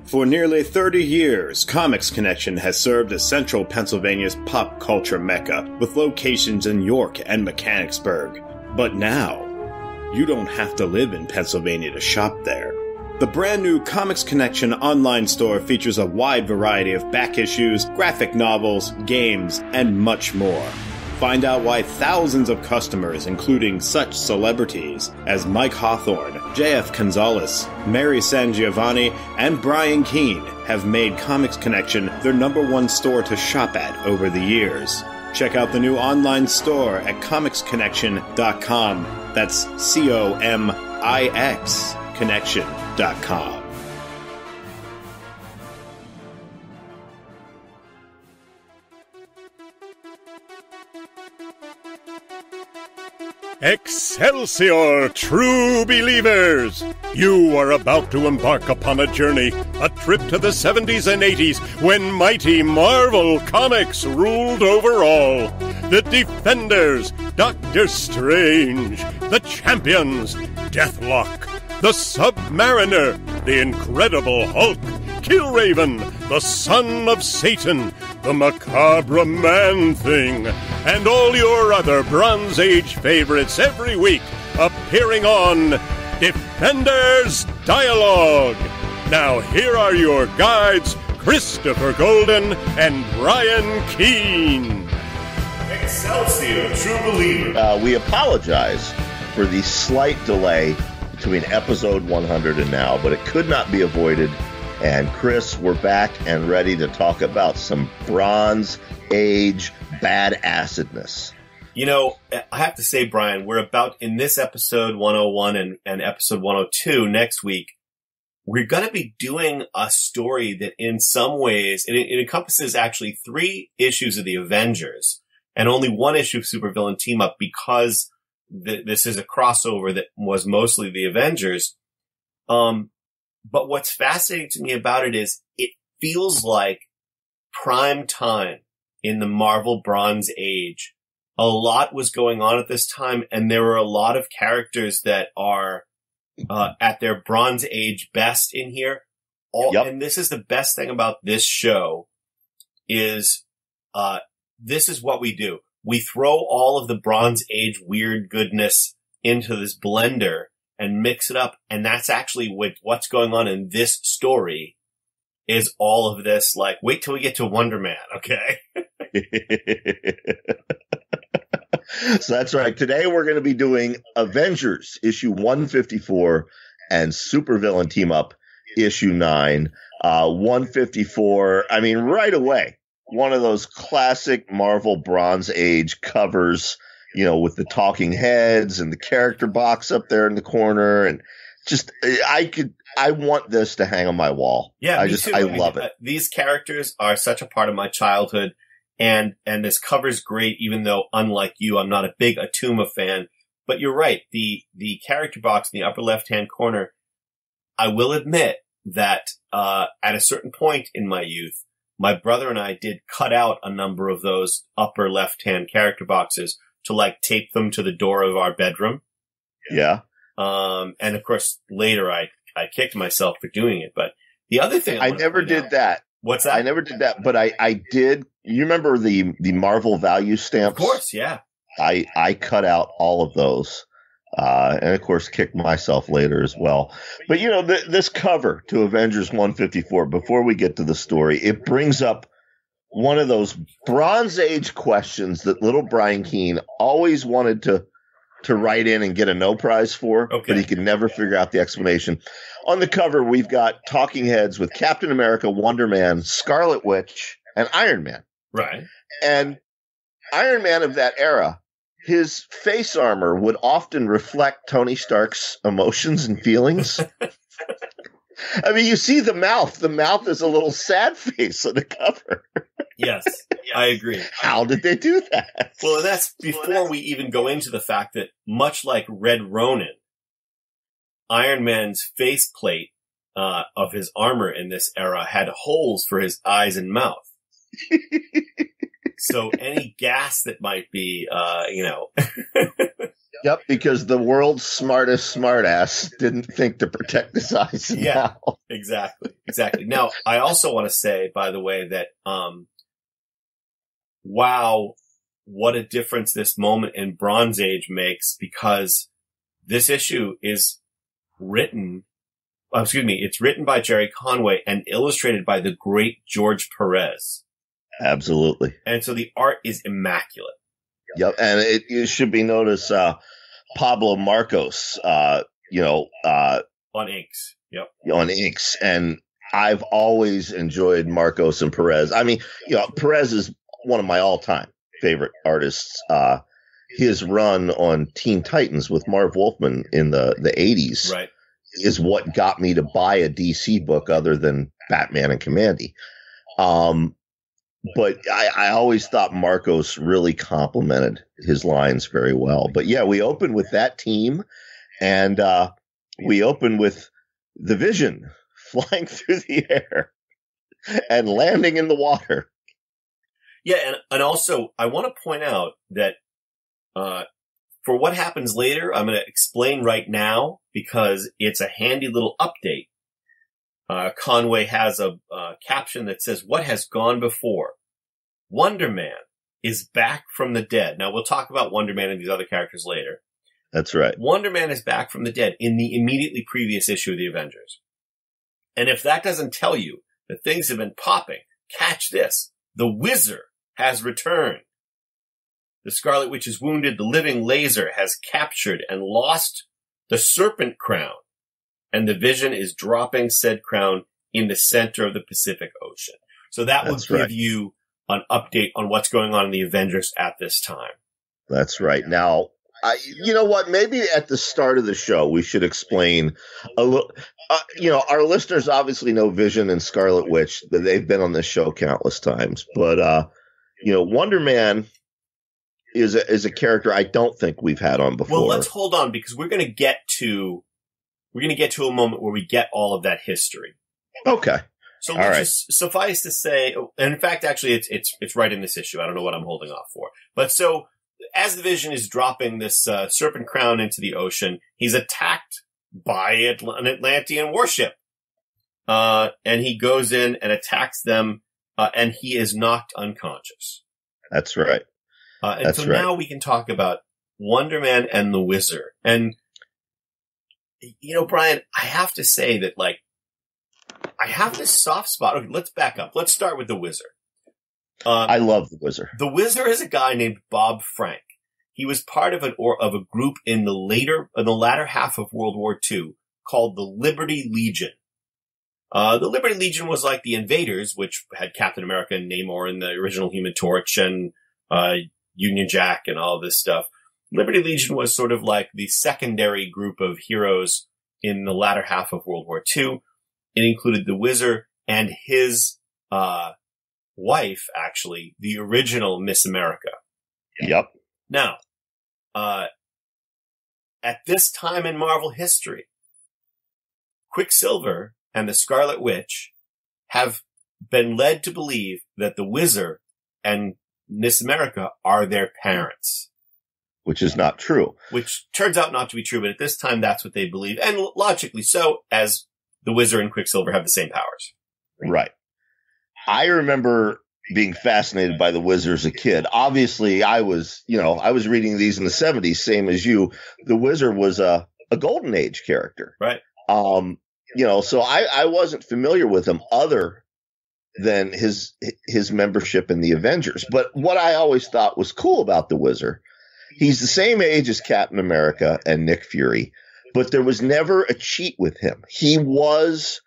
For nearly 30 years, Comics Connection has served as central Pennsylvania's pop culture mecca, with locations in York and Mechanicsburg. But now, you don't have to live in Pennsylvania to shop there. The brand new Comics Connection online store features a wide variety of back issues, graphic novels, games, and much more. Find out why thousands of customers, including such celebrities as Mike Hawthorne, J.F. Gonzalez, Mary Sangiovanni, and Brian Keene, have made Comics Connection their #1 store to shop at over the years. Check out the new online store at comicsconnection.com. That's COMIX connection.com. Excelsior, true believers! You are about to embark upon a journey, a trip to the 70s and 80s when mighty Marvel Comics ruled over all. The Defenders, Doctor Strange, the Champions, Deathlock, the Submariner, the Incredible Hulk, Killraven, the Son of Satan, the Macabre Man-Thing, and all your other Bronze Age favorites every week appearing on Defenders Dialogue. Now here are your guides, Christopher Golden and Brian Keene. Excelsior, true believer. We apologize for the slight delay between episode 100 and now, but it could not be avoided. And Chris, we're back and ready to talk about some Bronze Age badassedness. You know, I have to say, Brian, we're about, in this episode 101 and episode 102 next week, we're going to be doing a story that in some ways, it encompasses actually 3 issues of the Avengers and only 1 issue of Supervillain Team Up, because this is a crossover that was mostly the Avengers. But what's fascinating to me about it is it feels like prime time in the Marvel Bronze Age. A lot was going on at this time, and there were a lot of characters that are at their Bronze Age best in here. And this is the best thing about this show is this is what we do. We throw all of the Bronze Age weird goodness into this blender and mix it up. And that's actually what's going on in this story is all of this, like, wait till we get to Wonder Man, okay? So that's right. Today we're going to be doing Avengers issue 154 and Supervillain Team Up issue 9. 154, I mean, right away, one of those classic Marvel Bronze Age covers, you know, with the talking heads and the character box up there in the corner. And just, I want this to hang on my wall. Yeah, I love it. These characters are such a part of my childhood. And this cover's great, even though, unlike you, I'm not a big Attuma fan. But you're right. The character box in the upper left-hand corner, I will admit that, at a certain point in my youth, my brother and I did cut out a number of those upper left-hand character boxes to, like, tape them to the door of our bedroom. Yeah. And of course, later I kicked myself for doing it. But the other thing I never did that. What's that? I never did that, but I did. You remember the Marvel value stamps? Of course, yeah. I cut out all of those, and of course kicked myself later as well. But you know, this cover to Avengers 154. Before we get to the story, it brings up one of those Bronze Age questions that little Brian Keene always wanted to write in and get a no prize for, but he could never figure out the explanation. On the cover, we've got talking heads with Captain America, Wonder Man, Scarlet Witch, and Iron Man. Right. And Iron Man of that era, his face armor would often reflect Tony Stark's emotions and feelings. I mean, you see the mouth. The mouth is a little sad face on the cover. Yes, I agree. How did they do that? Well, and that's before we even go into the fact that, much like Red Ronin, Iron Man's faceplate of his armor in this era had holes for his eyes and mouth. So any gas that might be, Yep, because the world's smartest smartass didn't think to protect his eyes. Yeah, Now. exactly. Now, I also want to say, by the way, that, wow, what a difference this moment in Bronze Age makes, because this issue is it's written by Jerry Conway and illustrated by the great George Perez. Absolutely. And so the art is immaculate. Yep, and it should be noticed, Pablo Marcos, on inks. Yep. On inks. And I've always enjoyed Marcos and Perez. I mean, Perez is one of my all-time favorite artists. His run on Teen Titans with Marv Wolfman in the 80s right. is what got me to buy a DC book other than Batman and Commandy. But I always thought Marcos really complimented his lines very well. But yeah, we open with that team, and we open with the Vision flying through the air and landing in the water. Yeah, and also I want to point out that for what happens later, I'm going to explain right now because it's a handy little update. Conway has a caption that says, "What has gone before? Wonder Man is back from the dead." Now, we'll talk about Wonder Man and these other characters later. That's right. Wonder Man is back from the dead in the immediately previous issue of the Avengers. And if that doesn't tell you that things have been popping, catch this. The Whizzer has returned. The Scarlet Witch is wounded. The living laser has captured and lost the Serpent Crown. And the Vision is dropping said crown in the center of the Pacific Ocean. So that will give you an update on what's going on in the Avengers at this time. That's right. Now, you know what? Maybe at the start of the show, we should explain a little. Our listeners obviously know Vision and Scarlet Witch. They've been on this show countless times. But, Wonder Man is a character I don't think we've had on before. Well, let's hold on because we're going to get to a moment where we get all of that history. Okay. So just suffice to say, and in fact, actually, it's right in this issue. I don't know what I'm holding off for. But so as the Vision is dropping this Serpent Crown into the ocean, he's attacked by an Atlantean warship. And he goes in and attacks them, and he is knocked unconscious. That's right. Now we can talk about Wonder Man and the Whizzer. And, Brian, I have to say that, I have this soft spot. Okay, let's back up. Let's start with the Whizzer. I love the Whizzer. The Whizzer is a guy named Bob Frank. He was part of a group in the latter half of World War II called the Liberty Legion. The Liberty Legion was like the Invaders, which had Captain America and Namor and the original Human Torch and Union Jack and all this stuff. Liberty Legion was sort of like the secondary group of heroes in the latter half of World War II. It included the Whizzer and his wife, actually, the original Miss America. Yep. Now, at this time in Marvel history, Quicksilver and the Scarlet Witch have been led to believe that the Whizzer and Miss America are their parents. Which is not true. Which turns out not to be true, but at this time that's what they believe. And logically so, as the Whizzer and Quicksilver have the same powers. Right. I remember being fascinated by the Whizzer as a kid. Obviously, I was reading these in the 70s, same as you. The Whizzer was a Golden Age character. Right. So I wasn't familiar with him other than his membership in the Avengers. But what I always thought was cool about the Whizzer, he's the same age as Captain America and Nick Fury, but there was never a cheat with him. He was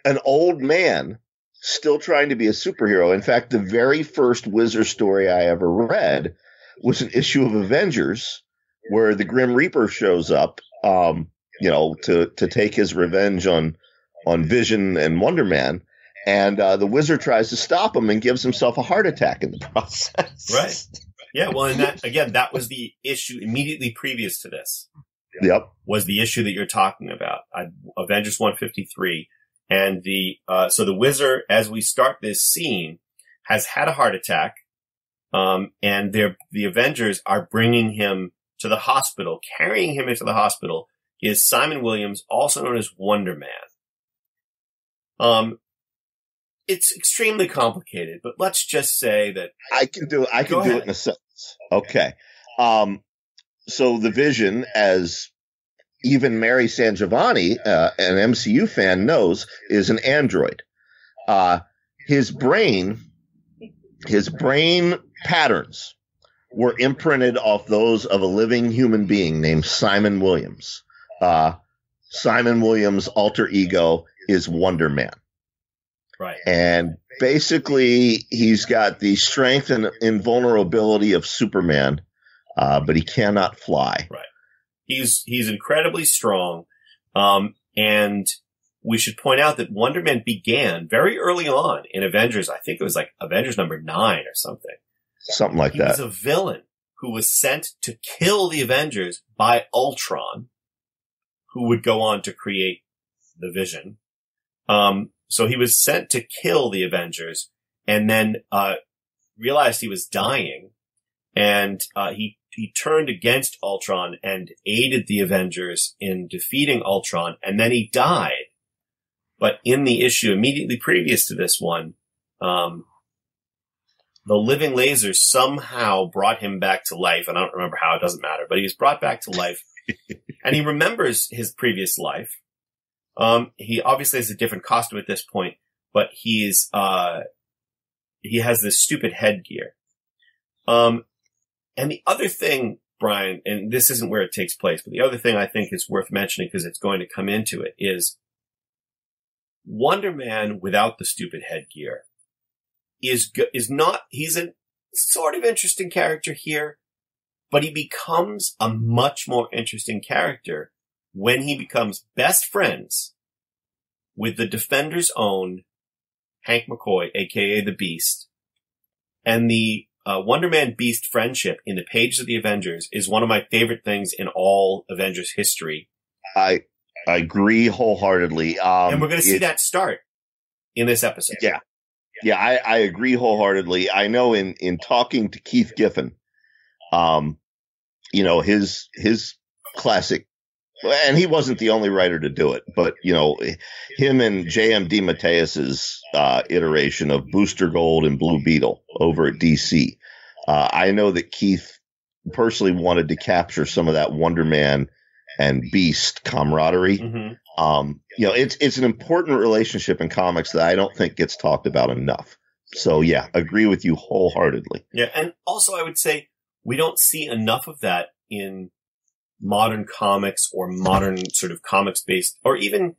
an old man still trying to be a superhero. In fact, the very first Whizzer story I ever read was an issue of Avengers where the Grim Reaper shows up, to take his revenge on Vision and Wonder Man. And the Whizzer tries to stop him and gives himself a heart attack in the process. Right. Yeah, well, and that was the issue immediately previous to this. Yep. Was the issue that you're talking about. Avengers 153. And so the Whizzer, as we start this scene, has had a heart attack. And the Avengers are bringing him to the hospital, carrying him into the hospital, is Simon Williams, also known as Wonder Man. It's extremely complicated, but let's just say that I can do it in a sentence. Okay. So the Vision, as even Mary San Giovanni, an MCU fan, knows, is an android. His brain patterns were imprinted off those of a living human being named Simon Williams. Simon Williams' alter ego is Wonder Man. right. And basically, he's got the strength and invulnerability of Superman, but he cannot fly. Right. He's incredibly strong. And we should point out that Wonder Man began very early on in Avengers. I think it was like Avengers number 9 or something. Something like He that. was a villain who was sent to kill the Avengers by Ultron, who would go on to create the Vision. So he was sent to kill the Avengers and then, realized he was dying, and, he turned against Ultron and aided the Avengers in defeating Ultron, and then he died. But in the issue immediately previous to this one, the living lasers somehow brought him back to life. And I don't remember how, it doesn't matter, but he was brought back to life and he remembers his previous life. He obviously has a different costume at this point, but he has this stupid headgear. And the other thing, Brian, and this isn't where it takes place, but the other thing I think is worth mentioning because it's going to come into it is Wonder Man without the stupid headgear he's a sort of interesting character here, but he becomes a much more interesting character when he becomes best friends with the Defender's own Hank McCoy, aka the Beast. And the Wonder Man Beast friendship in the pages of the Avengers is one of my favorite things in all Avengers history. I agree wholeheartedly. And we're going to see that start in this episode. Yeah. Yeah, I agree wholeheartedly. I know in talking to Keith Giffen, his classic, and he wasn't the only writer to do it, but, him and J.M. DeMatteis's iteration of Booster Gold and Blue Beetle over at DC. I know that Keith personally wanted to capture some of that Wonder Man and Beast camaraderie. Mm-hmm. It's an important relationship in comics that I don't think gets talked about enough. So yeah, agree with you wholeheartedly. Yeah. And also I would say we don't see enough of that in modern comics or modern sort of comics based or even,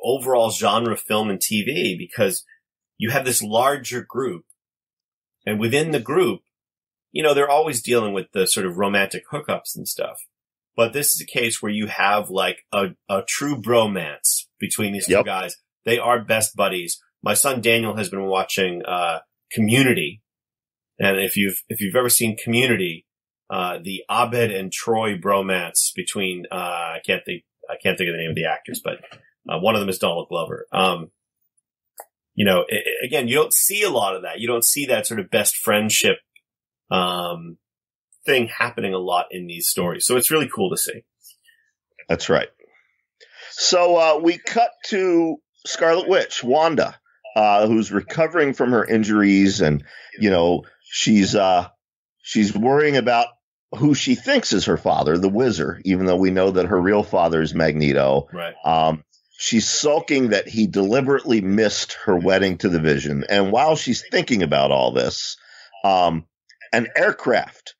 overall genre film and TV, because you have this larger group and within the group, they're always dealing with the sort of romantic hookups and stuff. But this is a case where you have like a true bromance between these two guys. They are best buddies. My son Daniel has been watching, Community. And if you've ever seen Community, the Abed and Troy bromance between, I can't think of the name of the actors, but, one of them is Donald Glover. Again, you don't see a lot of that. You don't see that sort of best friendship, thing happening a lot in these stories. So it's really cool to see. That's right. So, we cut to Scarlet Witch, Wanda, who's recovering from her injuries and, she's worrying about who she thinks is her father, the Wizard, even though we know that her real father is Magneto. Right. She's sulking that he deliberately missed her wedding to the Vision. And while she's thinking about all this, an aircraft,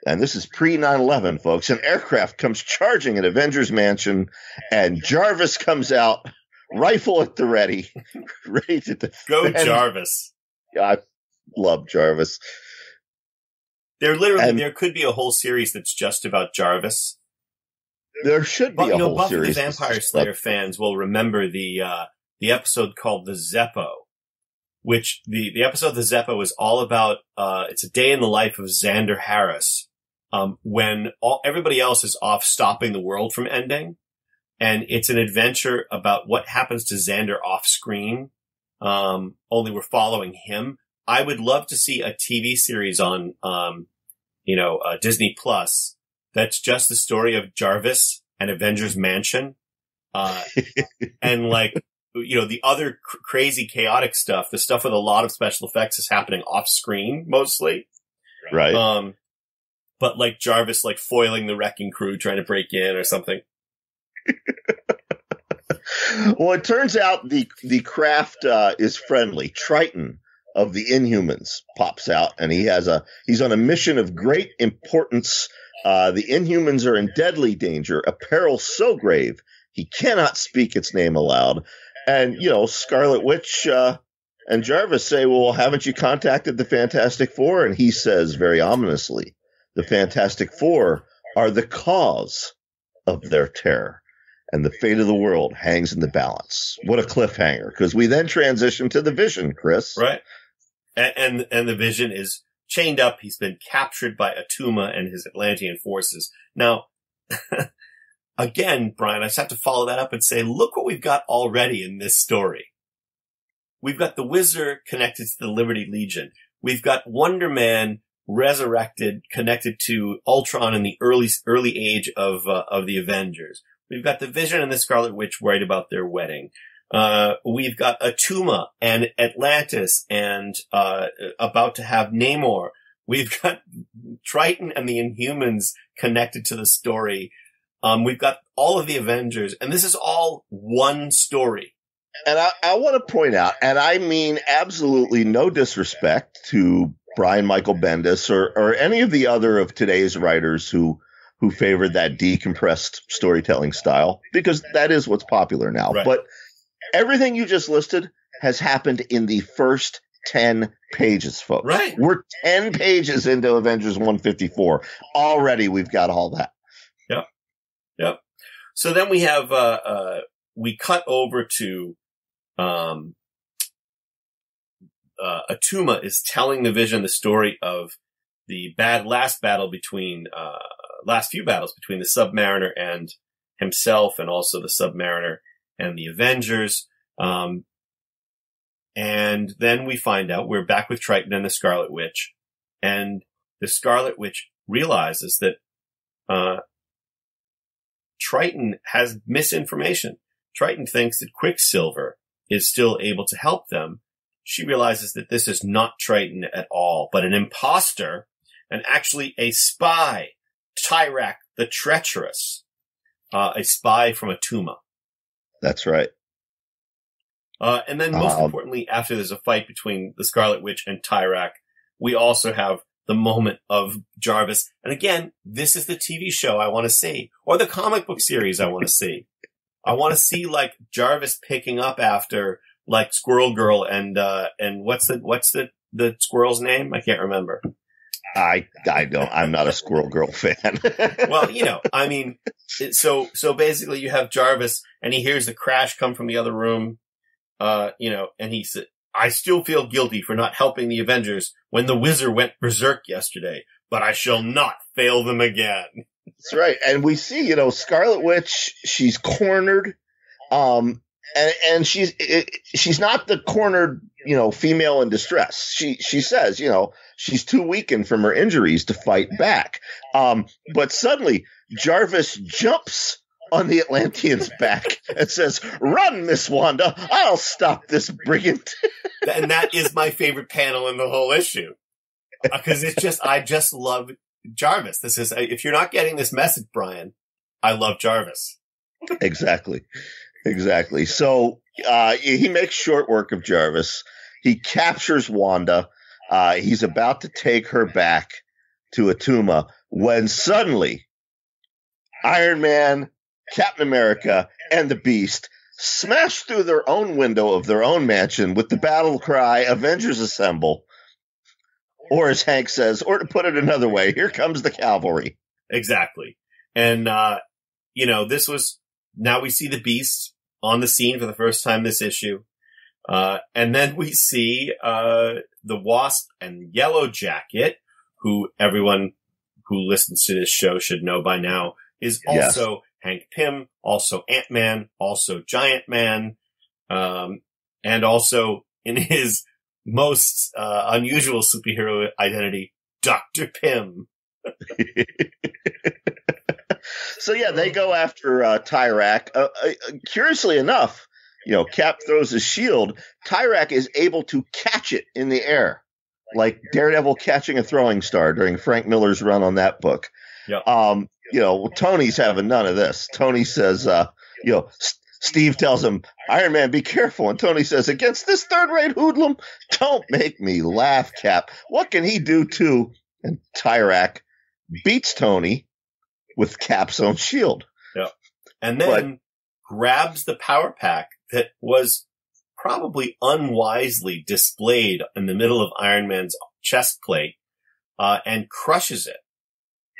and this is pre 9/11, folks, an aircraft comes charging at Avengers Mansion, and Jarvis comes out, rifle at the ready to defend. Go Jarvis. Yeah, I love Jarvis. There could be a whole series that's just about Jarvis. There should be a whole Buffy series. the Vampire Slayer fans will remember the episode called The Zeppo, which the episode The Zeppo is all about, it's a day in the life of Xander Harris, when everybody else is off stopping the world from ending. And it's an adventure about what happens to Xander off screen. Only we're following him. I would love to see a TV series on, Disney Plus, that's just the story of Jarvis and Avengers Mansion. And like, the other crazy chaotic stuff, the stuff with a lot of special effects is happening off screen mostly. Right. But like Jarvis, like foiling the wrecking crew trying to break in or something. Well, it turns out the craft is friendly. Triton of the Inhumans pops out, and he's on a mission of great importance. The Inhumans are in deadly danger, a peril so grave he cannot speak its name aloud. And Scarlet Witch and Jarvis say, "Well, haven't you contacted the Fantastic Four?" And he says very ominously, "The Fantastic Four are the cause of their terror, and the fate of the world hangs in the balance." What a cliffhanger, because we then transition to the Vision, Chris. Right. And the Vision is chained up. He's been captured by Attuma and his Atlantean forces. Now, again, Brian, I just have to follow that up and say, look what we've got already in this story. We've got the Wizard connected to the Liberty Legion. We've got Wonder Man resurrected, connected to Ultron in the early age of the Avengers. We've got the Vision and the Scarlet Witch worried about their wedding. We've got Attuma and Atlantis and about to have Namor. We've got Triton and the Inhumans connected to the story. We've got all of the Avengers, and this is all one story. And I want to point out, and I mean absolutely no disrespect to Brian Michael Bendis or any of the other of today's writers who favored that decompressed storytelling style, because that is what's popular now. Right. But everything you just listed has happened in the first 10 pages, folks. Right. We're 10 pages into Avengers 154. Already we've got all that. Yep. So then we have, we cut over to, Attuma is telling the Vision the story of the last few battles between the Submariner and himself, and also the Submariner and the Avengers. And then we find out we're back with Triton and the Scarlet Witch, and the Scarlet Witch realizes that, Triton has misinformation. Triton thinks that Quicksilver is still able to help them. She realizes that this is not Triton at all, but an imposter, and actually a spy, Tyrak the Treacherous, a spy from Attuma. That's right. And then most importantly, after there's a fight between the Scarlet Witch and Tyrak, we also have the moment of Jarvis. And again, this is the TV show I want to see, or the comic book series I want to see. I want to see like Jarvis picking up after like Squirrel Girl and what's the squirrel's name? I can't remember. I don't. I'm not a Squirrel Girl fan. Well, I mean, so basically you have Jarvis and he hears the crash come from the other room, and he said, "I still feel guilty for not helping the Avengers when the Wizard went berserk yesterday, but I shall not fail them again." That's right. And we see, Scarlet Witch, she's cornered, and she's not the cornered, female in distress. She says, she's too weakened from her injuries to fight back. But suddenly Jarvis jumps on the Atlantean's back and says, "Run, Miss Wanda. I'll stop this brigand." And that is my favorite panel in the whole issue. Because I just love Jarvis. This is, if you're not getting this message, Brian, I love Jarvis. Exactly. So, he makes short work of Jarvis. He captures Wanda. He's about to take her back to Attuma when suddenly Iron Man, Captain America, and the Beast smash through their own window of their own mansion with the battle cry, "Avengers Assemble." Or as Hank says, or to put it another way, here comes the cavalry. Exactly. And, now we see the Beast on the scene for the first time this issue. And then we see, the Wasp and Yellow Jacket, who everyone who listens to this show should know by now, is also Hank Pym, also Ant-Man, also Giant Man, and also in his most unusual superhero identity, Dr. Pym. So yeah, they go after Tyrak. Curiously enough, Cap throws his shield. Tyrak is able to catch it in the air, like Daredevil catching a throwing star during Frank Miller's run on that book. Yep. Tony's having none of this. Tony says, Steve tells him, Iron Man, be careful. And Tony says, against this third-rate hoodlum? Don't make me laugh, Cap. What can he do too? And Tyrak beats Tony with Cap's own shield. Yeah. And then grabs the power pack that was probably unwisely displayed in the middle of Iron Man's chest plate, and crushes it.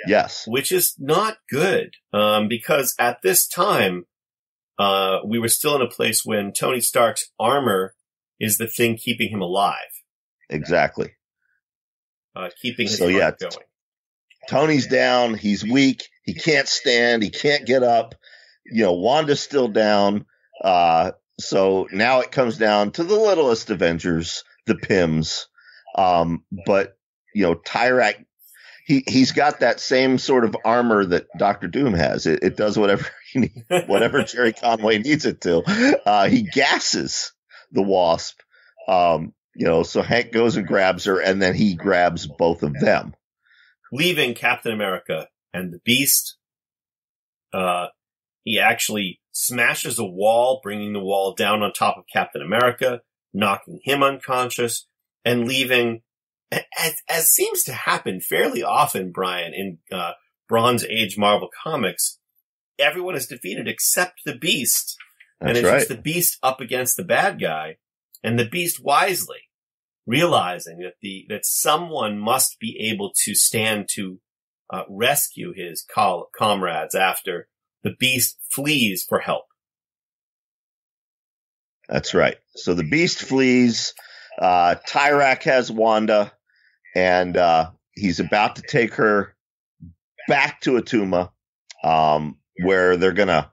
Yes. Which is not good, because at this time, we were still in a place when Tony Stark's armor is the thing keeping him alive. Exactly. Keeping his heart going. Tony's down. He's weak. He can't stand. He can't get up. Wanda's still down. So now it comes down to the littlest Avengers, the Pyms. But Tyrak, he's got that same sort of armor that Dr. Doom has. It does whatever whatever Jerry Conway needs it to. He gasses the Wasp. So Hank goes and grabs her, and then he grabs both of them, leaving Captain America and the Beast. He actually smashes a wall, bringing the wall down on top of Captain America, knocking him unconscious, and leaving, as seems to happen fairly often, Brian, in Bronze Age Marvel Comics, everyone is defeated except the Beast. That's and it's right. just the Beast up against the bad guy, and the Beast wisely realizing that someone must be able to stand to rescue his comrades after the Beast flees for help. That's right. So the Beast flees. Tyrak has Wanda, and he's about to take her back to Attuma, where they're gonna,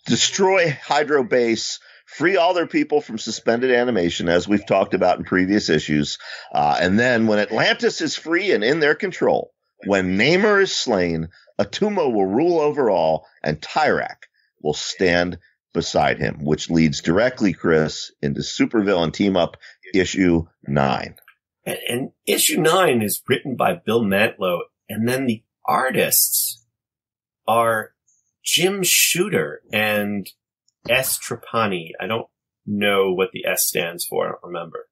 destroy Hydrobase, free all their people from suspended animation, as we've talked about in previous issues. And then when Atlantis is free and in their control, when Namor is slain, Attuma will rule over all, and Tyrak will stand beside him, which leads directly, Chris, into Supervillain Team Up issue 9. And issue 9 is written by Bill Mantlo, and then the artists are Jim Shooter and S. Trapani. I don't know what the S stands for. I don't remember.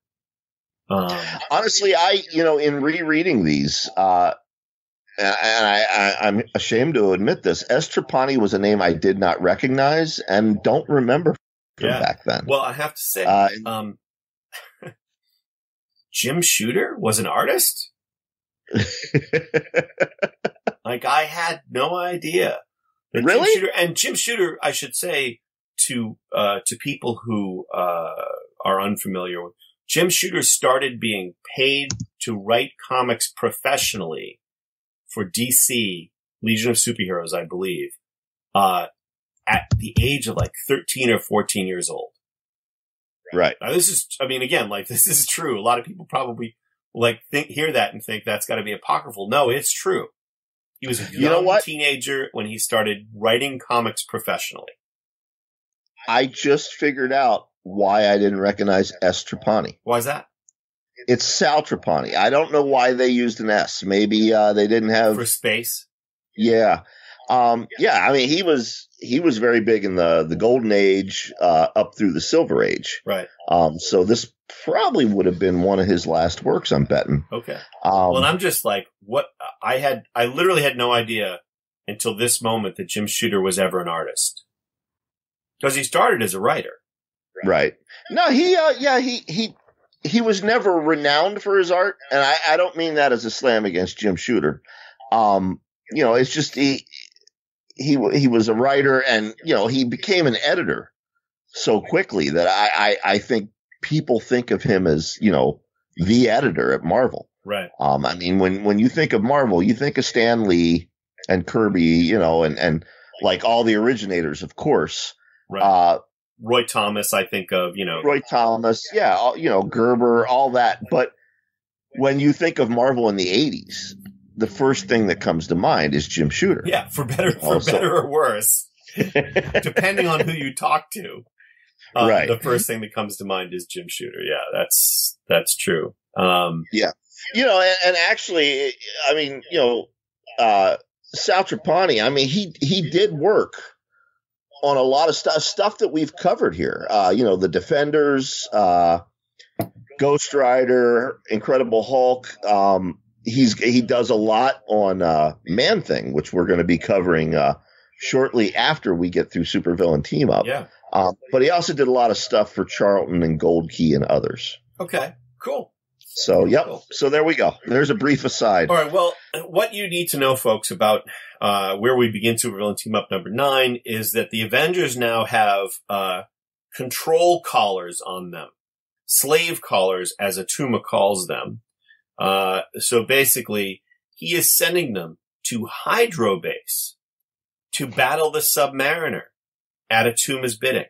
Honestly, in rereading these, I'm ashamed to admit this, S. Trapani was a name I did not recognize and don't remember from back then. Well, I have to say, Jim Shooter was an artist? I had no idea. Really? Jim Shooter, I should say to people who are unfamiliar with, Jim Shooter started being paid to write comics professionally for DC, Legion of Superheroes, I believe, at the age of 13 or 14 years old. Right. Now, this is true. A lot of people probably hear that and think that's got to be apocryphal. No, it's true. He was a young teenager when he started writing comics professionally. I just figured out why I didn't recognize S. Trapani. Why is that? It's Sal Trapani. I don't know why they used an S. Maybe they didn't have for space. Yeah. He was very big in the Golden Age up through the Silver Age. Right. So this probably would have been one of his last works, I'm betting. Okay. And I'm just what I literally had no idea until this moment that Jim Shooter was ever an artist. Because he started as a writer. Right. No, he was never renowned for his art, and I don't mean that as a slam against Jim Shooter. It's just he was a writer, and he became an editor so quickly that I think people think of him as the editor at Marvel. Right. When you think of Marvel, you think of Stan Lee and Kirby, and all the originators, of course. Right. Roy Thomas, I think of, Roy Thomas, Gerber, all that. But when you think of Marvel in the 80s, the first thing that comes to mind is Jim Shooter. Yeah, for better or worse, depending on who you talk to. Right. The first thing that comes to mind is Jim Shooter. Yeah, that's true. Yeah. And actually, I mean, Sal Trapani, I mean, he did work on a lot of stuff that we've covered here. The Defenders, Ghost Rider, Incredible Hulk. He does a lot on Man-Thing, which we're going to be covering shortly after we get through Supervillain Team Up. Yeah. But he also did a lot of stuff for Charlton and Gold Key and others. Okay, cool. So, yep. Cool. So there we go. There's a brief aside. All right. Well, what you need to know, folks, about where we begin Supervillain Team Up number 9 is that the Avengers now have control collars on them. Slave collars, as Attuma calls them. So basically, he is sending them to Hydrobase to battle the Submariner at Attuma's bidding.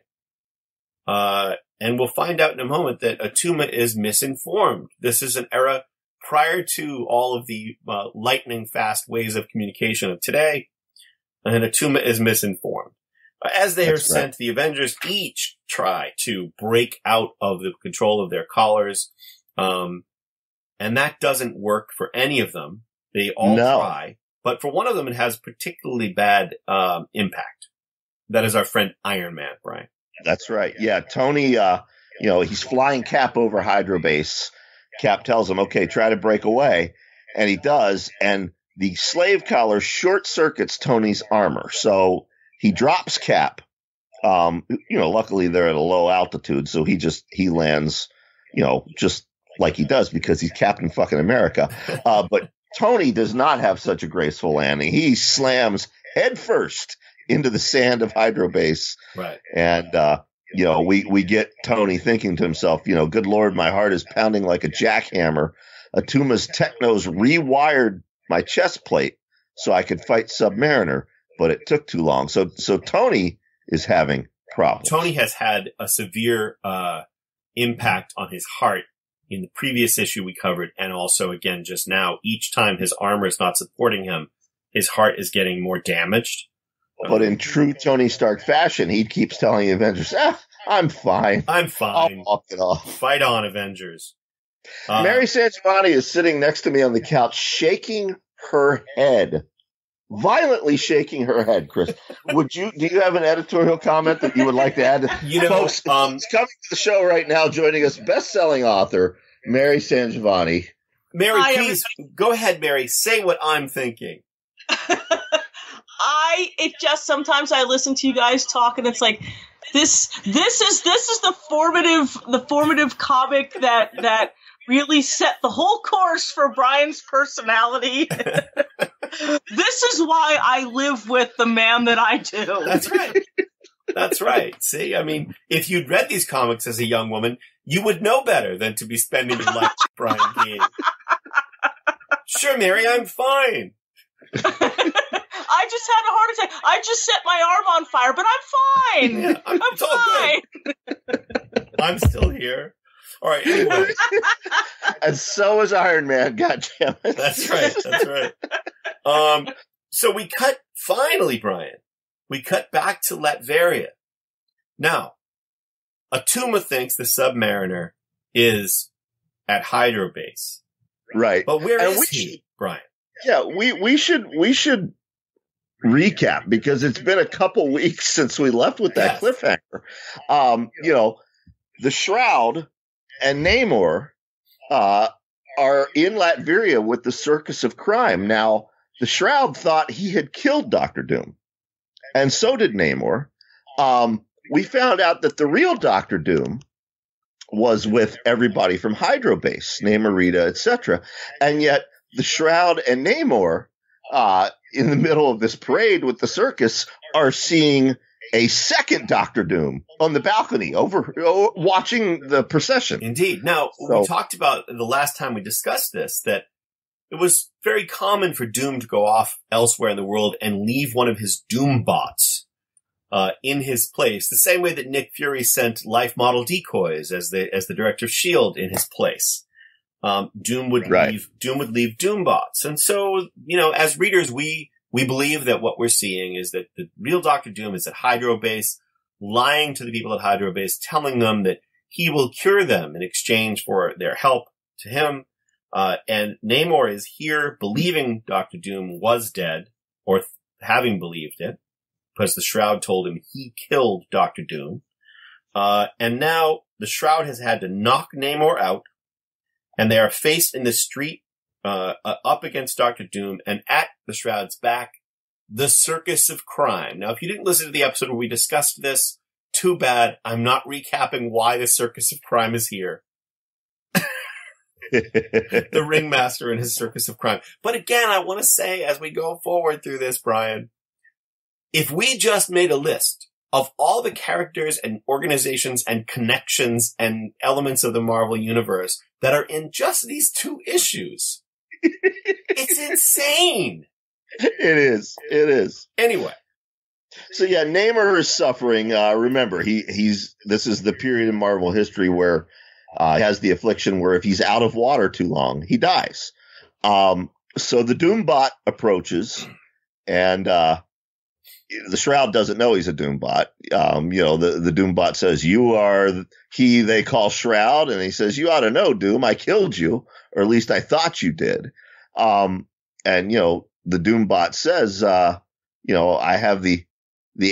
And we'll find out in a moment that Attuma is misinformed. This is an era prior to all of the lightning fast ways of communication of today, and Attuma is misinformed. As they are sent, the Avengers each try to break out of the control of their collars, and that doesn't work for any of them. They all try, but for one of them it has particularly bad impact. That is our friend Iron Man, Brian. That's right. Yeah, Tony, he's flying Cap over Hydrobase. Cap tells him, okay, try to break away. And he does. And the slave collar short circuits Tony's armor. So he drops Cap. Luckily they're at a low altitude. So he lands, just like he does because he's Captain fucking America. But Tony does not have such a graceful landing. He slams headfirst into the sand of Hydrobase. Right. And, we get Tony thinking to himself, good Lord, my heart is pounding like a jackhammer. Attuma's technos rewired my chest plate so I could fight Submariner, but it took too long. So Tony is having problems. Tony has had a severe, impact on his heart in the previous issue we covered. And also again, just now, each time his armor is not supporting him, his heart is getting more damaged. But in true Tony Stark fashion, he keeps telling the Avengers, I'm fine. I'm fine. I'll walk it off. Fight on, Avengers. Mary Sangiovanni is sitting next to me on the couch, shaking her head. Violently shaking her head, Chris. Do you have an editorial comment that you would like to add? Folks, coming to the show right now, joining us, best-selling author, Mary Sangiovanni. Mary, please, go ahead, Mary. Say what I'm thinking. Sometimes I listen to you guys talk and it's like, this is the formative comic that really set the whole course for Brian's personality. This is why I live with the man that I do. That's right. That's right. See, I mean, if you'd read these comics as a young woman, you would know better than to be spending your life with Brian Keene. Sure, Mary, I'm fine. I just had a heart attack. I just set my arm on fire, but I'm fine. Yeah, I'm fine. I'm still here. All right, anyway. And so is Iron Man, goddammit. That's right. That's right. So we cut, finally, Brian, we cut back to Latveria. Now, Attuma thinks the Submariner is at Hydrobase. Right. But where is he, Brian? Yeah, we should recap because it's been a couple weeks since we left with that cliffhanger. The Shroud and Namor are in Latveria with the Circus of Crime. Now, the Shroud thought he had killed Dr. Doom, and so did Namor. We found out that the real Dr. Doom was with everybody from Hydrobase, Namorita, etc. And yet the Shroud and Namor, in the middle of this parade with the circus, are seeing a second Dr. Doom on the balcony watching the procession. Indeed. Now, we talked about the last time we discussed this, that it was very common for Doom to go off elsewhere in the world and leave one of his Doom bots in his place, the same way that Nick Fury sent life model decoys as the director of S.H.I.E.L.D. in his place. Doom would leave Doombots. And so, as readers, we believe that what we're seeing is that the real Dr. Doom is at Hydrobase, lying to the people at Hydrobase, telling them that he will cure them in exchange for their help to him. And Namor is here believing Dr. Doom was dead, or having believed it, because the Shroud told him he killed Dr. Doom. And now the Shroud has had to knock Namor out, and they are faced in the street, up against Dr. Doom, and at the Shroud's back, the Circus of Crime. Now, if you didn't listen to the episode where we discussed this, too bad. I'm not recapping why the Circus of Crime is here. The Ringmaster and his Circus of Crime. But again, I want to say, as we go forward through this, Brian, if we just made a list of all the characters and organizations and connections and elements of the Marvel Universe that are in just these 2 issues, it's insane. It is. Anyway. So yeah, Namor is suffering. Remember, this is the period in Marvel history where he has the affliction where if he's out of water too long, he dies. So the Doombot approaches, and the Shroud doesn't know he's a Doombot. The Doombot says, "You are he they call Shroud," and he says, "You ought to know, Doom. I killed you, or at least I thought you did." And the Doombot says, "I have the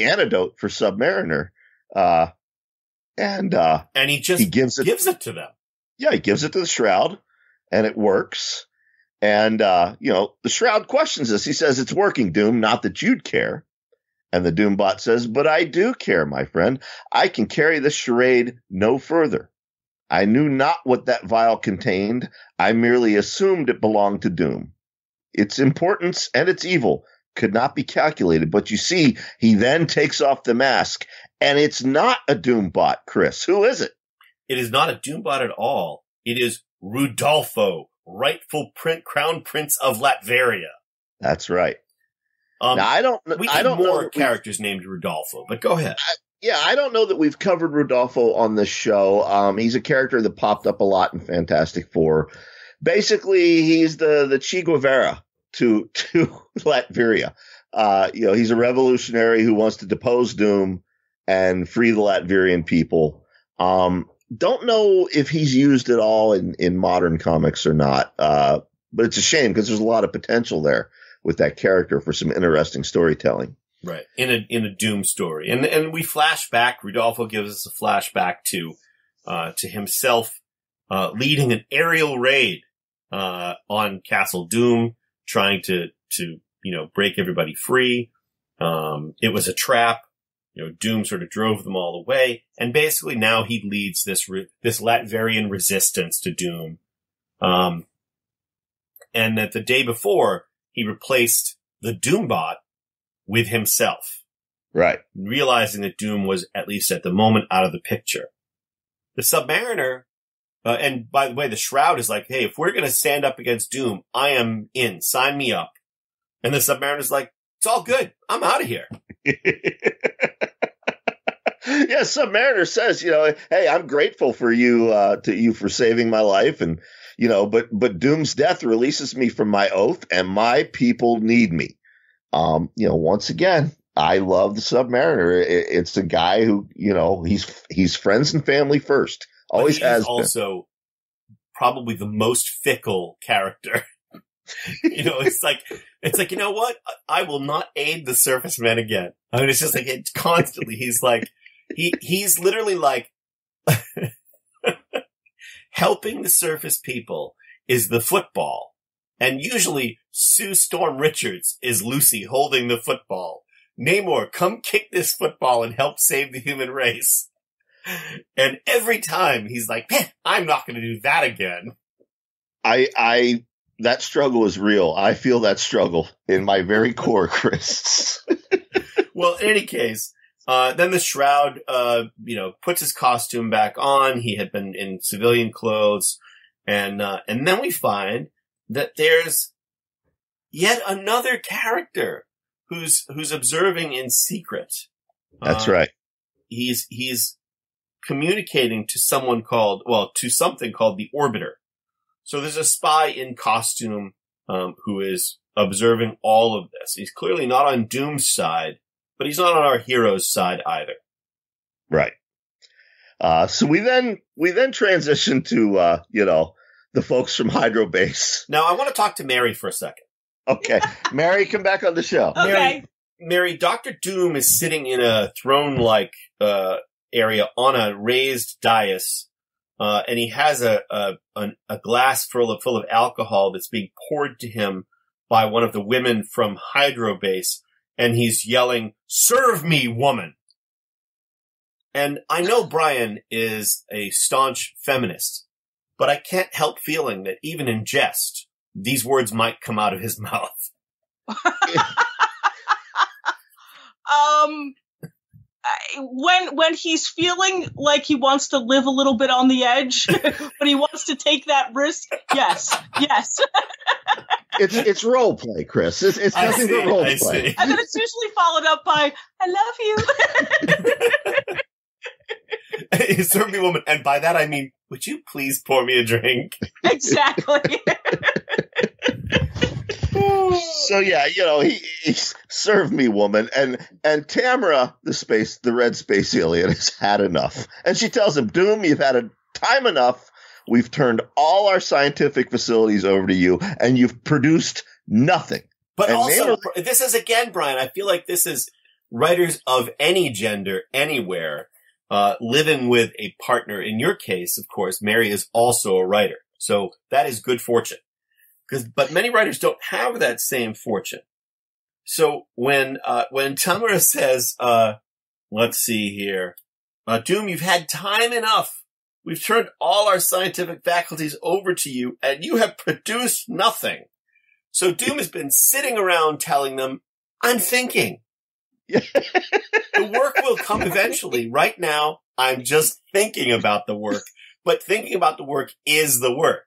antidote for Submariner." And he gives it to them. Yeah, he gives it to the Shroud, and it works. And the Shroud questions us. He says, "It's working, Doom. Not that you'd care." And the Doombot says, "But I do care, my friend. I can carry this charade no further. I knew not what that vial contained. I merely assumed it belonged to Doom. Its importance and its evil could not be calculated. But you see, he then takes off the mask, and it's not a Doombot, Chris. Who is it?" It is not a Doombot at all. It is Rudolfo, rightful Crown Prince of Latveria. That's right. Now, We have more characters named Rudolfo, but go ahead. I don't know that we've covered Rudolfo on this show. He's a character that popped up a lot in Fantastic Four. Basically, he's the Che Guevara to Latveria. He's a revolutionary who wants to depose Doom and free the Latverian people. Don't know if he's used at all in modern comics or not. But it's a shame because there's a lot of potential there with that character for some interesting storytelling. Right. In a Doom story. And we flash back. Rudolfo gives us a flashback to himself, leading an aerial raid, on Castle Doom, trying to break everybody free. It was a trap. Doom sort of drove them all away. And basically now he leads this Latverian resistance to Doom. And that the day before, he replaced the Doombot with himself. Right. Realizing that Doom was, at least at the moment, out of the picture. The Submariner, and by the way, the Shroud is like, "Hey, if we're going to stand up against Doom, I am in. Sign me up." And the Submariner's like, "It's all good. I'm out of here." Yeah, Submariner says, "Hey, I'm grateful for you, to you for saving my life. And, but Doom's death releases me from my oath, and my people need me." Once again, I love the Submariner. It's a guy who, he's friends and family first. Always has been. Also probably the most fickle character. It's like, you know what? I will not aid the Surface Men again. I mean, it's just like it constantly. He's like, he's literally like helping the Surface people is the football. And usually Sue Storm Richards is Lucy holding the football. Namor, come kick this football and help save the human race. And every time he's like, I'm not going to do that again. That struggle is real. I feel that struggle in my very core, Chris. Well, in any case, then the Shroud, puts his costume back on. He had been in civilian clothes. And then we find that there's yet another character who's observing in secret. That's right. He's communicating to something called the Orbiter. So there's a spy in costume who is observing all of this. He's clearly not on Doom's side, but he's not on our hero's side either. Right. So we then transition to the folks from Hydrobase. Now I want to talk to Mary for a second. Okay, Mary, come back on the show. Okay. Mary, Dr. Doom is sitting in a throne-like area on a raised dais, and he has a glass full of alcohol that's being poured to him by one of the women from Hydrobase, and he's yelling, "Serve me, woman!" And I know Brian is a staunch feminist, but I can't help feeling that even in jest, these words might come out of his mouth. When he's feeling like he wants to live a little bit on the edge, but he wants to take that risk, yes. It's role play, Chris. It's nothing but role play. And then it's usually followed up by, "I love you." Serve me, woman. And by that I mean, would you please pour me a drink? Exactly. So yeah, he served me, woman, and Tamara, the red space alien, has had enough, and she tells him, "Doom, you've had time enough. We've turned all our scientific facilities over to you, and you've produced nothing." But and also, this is again, Brian. I feel like this is writers of any gender, anywhere, living with a partner. In your case, of course, Mary is also a writer, so that is good fortune. But many writers don't have that same fortune. So when Tamara says, let's see here, "Doom, you've had time enough. We've turned all our scientific faculties over to you, and you have produced nothing." So Doom has been sitting around telling them, "I'm thinking. The work will come eventually. Right now, I'm just thinking about the work, but thinking about the work is the work."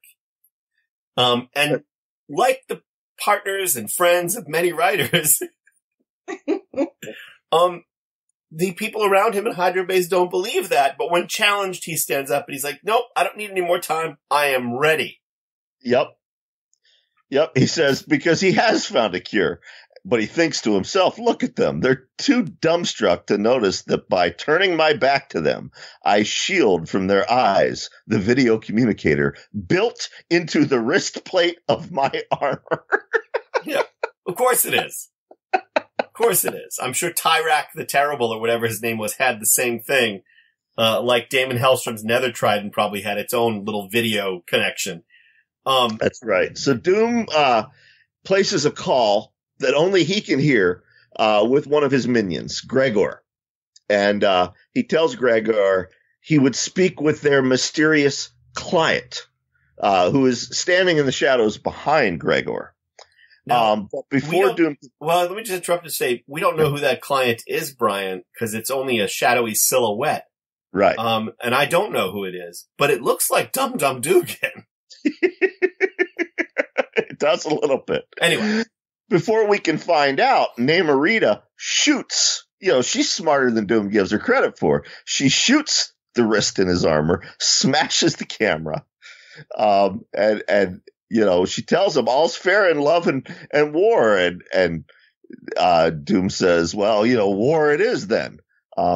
And like the partners and friends of many writers, the people around him in Hydrobase don't believe that. But when challenged, he stands up and he's like, "Nope, I don't need any more time. I am ready." Yep. He says, because he has found a cure, but he thinks to himself, "Look at them. They're too dumbstruck to notice that by turning my back to them, I shield from their eyes the video communicator built into the wrist plate of my armor." Yeah, of course it is. Of course it is. I'm sure Tyrak the Terrible, or whatever his name was, had the same thing. Like Damon Hellstrom's Nether Trident probably had its own little video connection. That's right. So Doom places a call that only he can hear with one of his minions, Gregor. And he tells Gregor he would speak with their mysterious client, who is standing in the shadows behind Gregor. Now, but before Doom... Well, let me just interrupt to say, we don't know who that client is, Brian, because it's only a shadowy silhouette. Right. And I don't know who it is, but it looks like Dum Dum Dugan. It does a little bit. Anyway. Before we can find out, Namorita shoots. She's smarter than Doom gives her credit for. She shoots the wrist in his armor, smashes the camera, and she tells him all's fair in love and war. And Doom says, "Well, war it is then."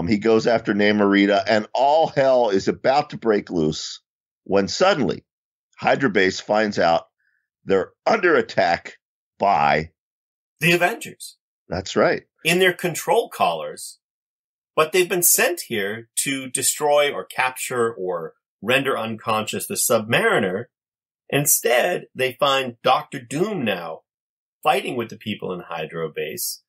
He goes after Namorita, and all hell is about to break loose when suddenly Hydrobase finds out they're under attack by the Avengers. That's right. In their control collars, but they've been sent here to destroy or capture or render unconscious the Submariner. Instead, they find Dr. Doom now fighting with the people in Hydrobase.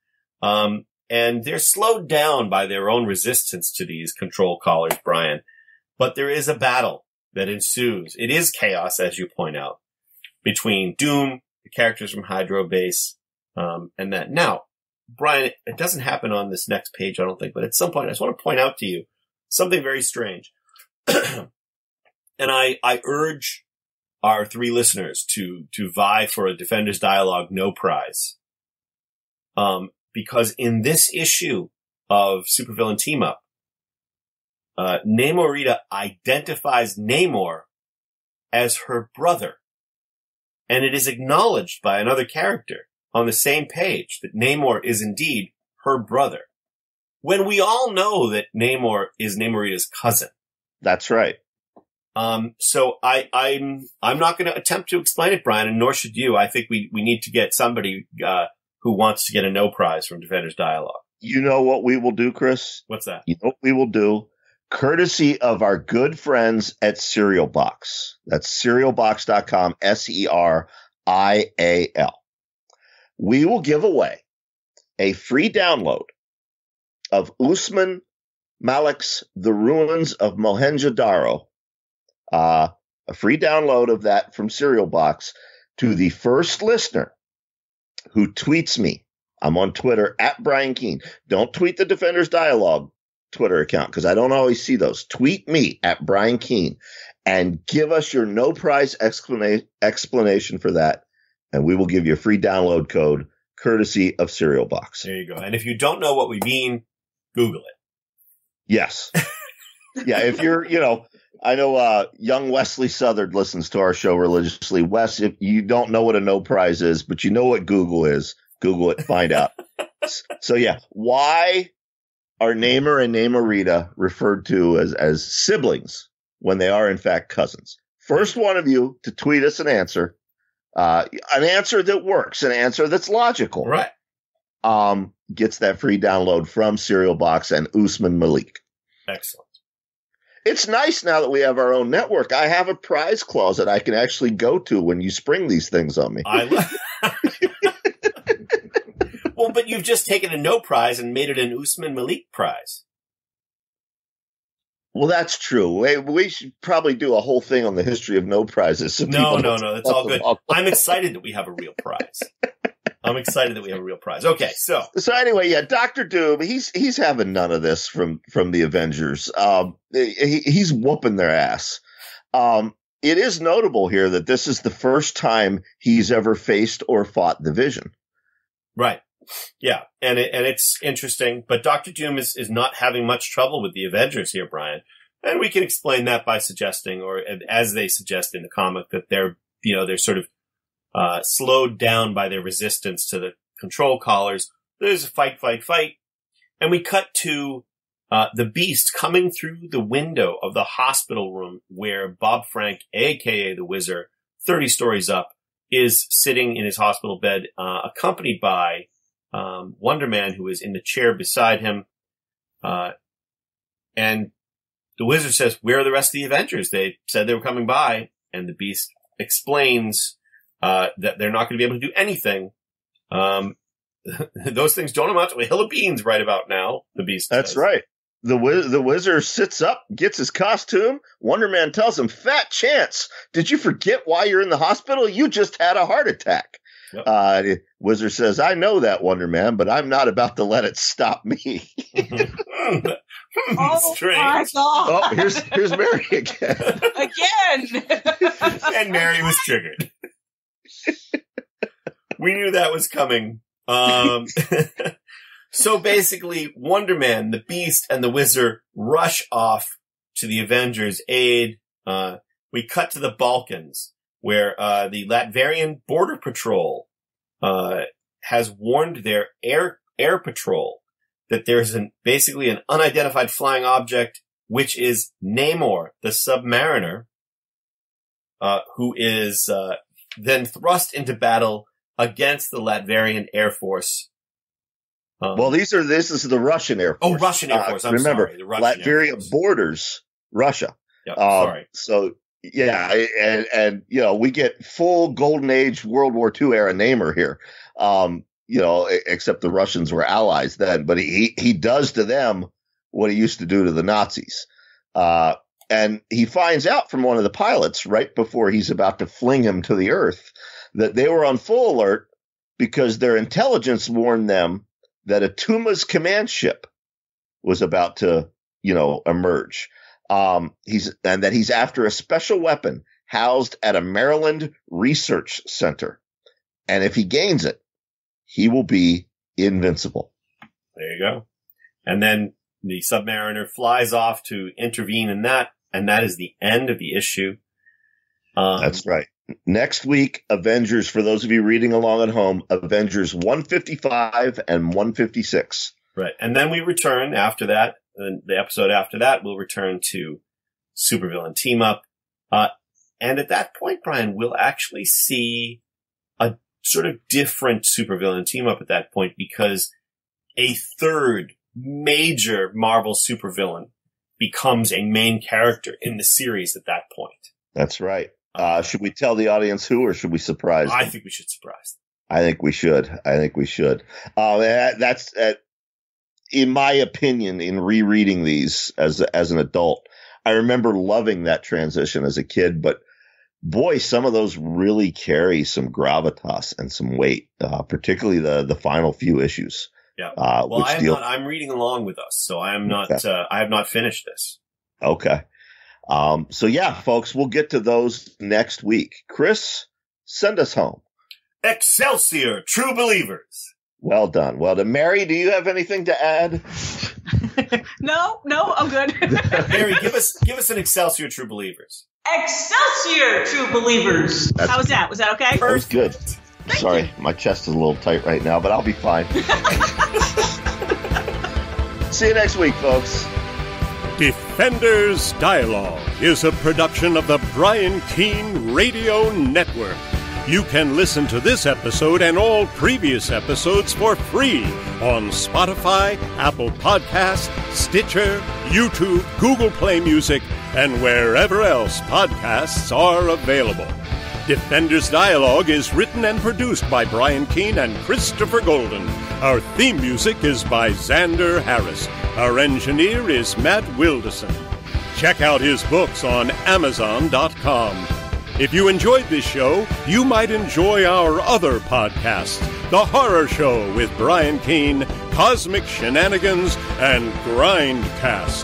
And they're slowed down by their own resistance to these control collars, Brian. But there is a battle that ensues. It is chaos, as you point out, between Doom, the characters from Hydrobase, and that. Now, Brian, it doesn't happen on this next page, I don't think, but at some point I just want to point out to you something very strange. And I urge our three listeners to vie for a Defenders Dialogue No Prize. Because in this issue of Supervillain Team Up, Namorita identifies Namor as her brother, and it is acknowledged by another character on the same page that Namor is indeed her brother. When we all know that Namor is Namorita's cousin. That's right. So I'm not going to attempt to explain it, Brian, and nor should you. I think we need to get somebody, who wants to get a no prize from Defenders Dialogue. You know what we will do, Chris? What's that? You know what we will do? Courtesy of our good friends at Cereal Box. That's cerealbox.com, Serial. We will give away a free download of Usman Malik's The Ruins of Mohenjo-Daro. A free download of that from Cereal Box to the first listener who tweets me. I'm on Twitter at Brian Keene. Don't tweet the Defenders Dialogue Twitter account because I don't always see those. Tweet me at Brian Keene and give us your no prize explanation for that. And we will give you a free download code courtesy of Cereal Box. There you go. And if you don't know what we mean, Google it. Yes. Yeah. If you're, I know young Wesley Southard listens to our show religiously. Wes, if you don't know what a no prize is, but you know what Google is, Google it, find out. So yeah, why are Namor and Namorita referred to as siblings when they are in fact cousins? First one of you to tweet us an answer that works, an answer that's logical. Right. Gets that free download from Cereal Box and Usman Malik. Excellent. It's nice now that we have our own network. I have a prize closet I can actually go to when you spring these things on me. Well, but you've just taken a no prize and made it an Usman Malik prize. Well, that's true. We should probably do a whole thing on the history of no prizes. So no. That's all good. I'm excited that we have a real prize. Okay, so anyway, yeah, Dr. Doom, he's having none of this from the Avengers. He's whooping their ass. It is notable here that this is the first time he's ever faced or fought the Vision. Right. Yeah, and it's interesting, but Dr. Doom is not having much trouble with the Avengers here, Brian. And we can explain that by suggesting, or as they suggest in the comic, that they're sort of slowed down by their resistance to the control collars. There's a fight. And we cut to the Beast coming through the window of the hospital room where Bob Frank, a.k.a. the Wizard, 30 stories up, is sitting in his hospital bed, accompanied by Wonder Man, who is in the chair beside him. And the Wizard says, "Where are the rest of the Avengers? They said they were coming by." And the Beast explains that they're not going to be able to do anything. Those things don't amount to a hill of beans right about now, the Beast says. That's right. The Wizard sits up, gets his costume. Wonder Man tells him, "Fat chance. Did you forget why you're in the hospital? You just had a heart attack." Yep. Wizard says, "I know that, Wonder Man, but I'm not about to let it stop me." Strange. My God. Oh, here's Mary again. And Mary was triggered. We knew that was coming. So basically, Wonder Man, the Beast, and the Wizard rush off to the Avengers' aid. We cut to the Balkans, where the Latvian Border Patrol has warned their air patrol that there's basically an unidentified flying object, which is Namor, the Submariner, who is then thrust into battle against the Latvian Air Force. Well, this is the Russian Air Force. Oh, Russian Air Force. Remember, sorry. The Russian Latveria borders Russia. Yep, sorry. So, yeah, and we get full Golden Age World War II era Namor here. Except the Russians were allies then, but he does to them what he used to do to the Nazis. And he finds out from one of the pilots right before he's about to fling him to the earth that they were on full alert because their intelligence warned them that Attuma's command ship was about to, emerge. And that he's after a special weapon housed at a Maryland research center. And if he gains it, he will be invincible. There you go. And then the Submariner flies off to intervene in that, and that is the end of the issue. That's right. Next week, Avengers, for those of you reading along at home, Avengers 155 and 156. Right. And then we return after that, the episode after that, we'll return to Supervillain Team Up. And at that point, Brian, we'll actually see a sort of different Supervillain Team Up at that point, because a third major Marvel supervillain becomes a main character in the series at that point. That's right. Should we tell the audience who, or should we surprise them? I think we should surprise them. I think we should. That's in my opinion, in rereading these as an adult, I remember loving that transition as a kid, but boy, some of those really carry some gravitas and some weight, particularly the final few issues. Yeah. Well, I'm reading along with us, so I am not, I have not finished this. Okay. So yeah, folks, we'll get to those next week. Chris, send us home. Excelsior, true believers. Well done. Mary, do you have anything to add? No, I'm good. Mary, give us an Excelsior, true believers. Excelsior, true believers. How was that? Was that okay? That was good. Sorry, my chest is a little tight right now, but I'll be fine. See you next week, folks. Defenders Dialogue is a production of the Brian Keene Radio Network. You can listen to this episode and all previous episodes for free on Spotify, Apple Podcasts, Stitcher, YouTube, Google Play Music, and wherever else podcasts are available. Defenders Dialogue is written and produced by Brian Keene and Christopher Golden. Our theme music is by Xander Harris. Our engineer is Matt Wilderson. Check out his books on Amazon.com. If you enjoyed this show, you might enjoy our other podcasts, The Horror Show with Brian Keene, Cosmic Shenanigans, and Grindcast.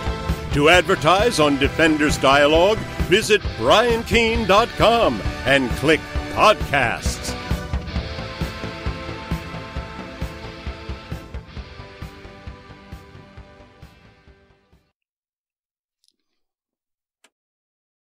To advertise on Defenders Dialogue, visit briankeene.com and click Podcasts.